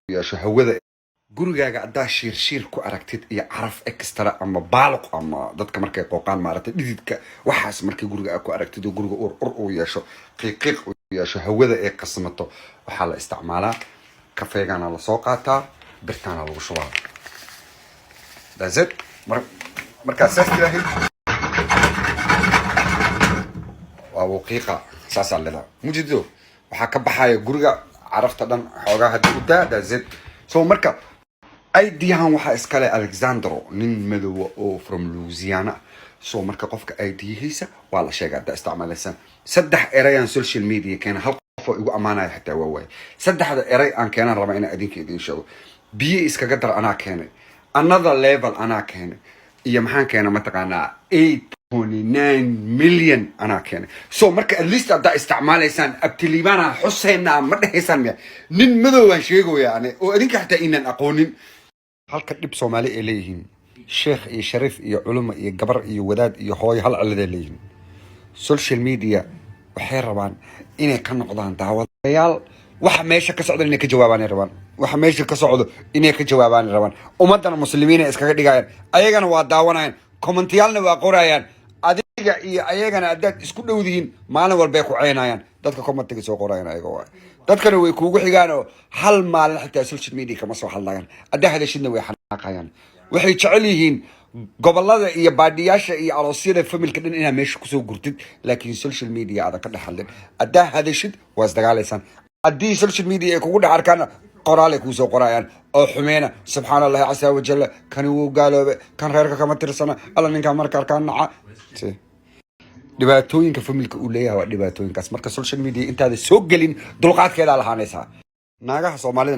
يا شو هوذا gurigaaga haddaa shiir ku aragtid iyo caraf extra ama baaluq ama dadka markay qooqaan maaragtay dhididka waxaas markay guriga aad ku aragtid oo guriga ur uu yeesho qiiqiiq uu yeesho hawada ay qasmato waxaa la isticmaalaa kafeegana la soo qaataa birtaana lagu shubaa daazed markaas ilaahay waa qiiqa saas leedahay mujido waxaa ka baxaya guriga carafta dhan xoogaa hadii u daa daazed soo marka أيديهم وح إسكالي ألكساندرو نين مدو أو from Louisiana سو مركا قفك أيديهيسا والله شيء قاعد استعمل لسان سدح إيريان سوشيال ميديا كان هالقفو يقو أمانة حتى وواي سدح هذا إيريان كان ربعنا أدين كيدين شو بيه إسكا قدر أنا كان another level أنا كان يمحان كان متقانا 8.9 مليون أنا كان سو مركا الليست أبدأ استعمال لسان أبتليبانا حسينا مرة حسان نين مدو وانشيقو يعني وأدينك حتى إنن أقونين halka dib Soomaali ay leeyihiin sheekh iyo sharif iyo culimo iyo gabar iyo wadaad iyo hooyo hal cilad ay leeyihiin social media waxay rabaan inay ka noqdaan daawadayaal waxa meesha ka socdo inay ka jawaabaan rabaan waxa meesha ka socdo inay ka jawaabaan rabaan ummadana muslimiina iskaga dhigayaan ayagana waa daawanayaan commentiyalna waa qorayaan adiga iyo ayagana dad isku dhowdiin maalin walba ku ceenayaan dadka commentiga soo qorayaan ayaga waa dadkana way kuugu xigaan oo hal maalin xitaa social media kama soo hadlayaan adaa hadashidna way xanaaqayaan waxay jecel yihiin gobolada iyo baadiyasha iyo aroosyada familka dhan inaa meesha kusoo gurtid laakiin social media aad ka dhaxalin adaa hadashid waas dagaalaysan adii social media ay kugu dhacarkaan qoraal ay ku soo qorayaan oo xumeena subhanallahi asa wajalla kan uu gaaloobe kan reerka kama tirsana alla ninka marka arkaan naca dhibaatooyinka familka uu leeyahay waa dhibaatooyinkaas marka social media intaada soo gelin dulqaadkeeda lahaanaysa naagaha Soomaalida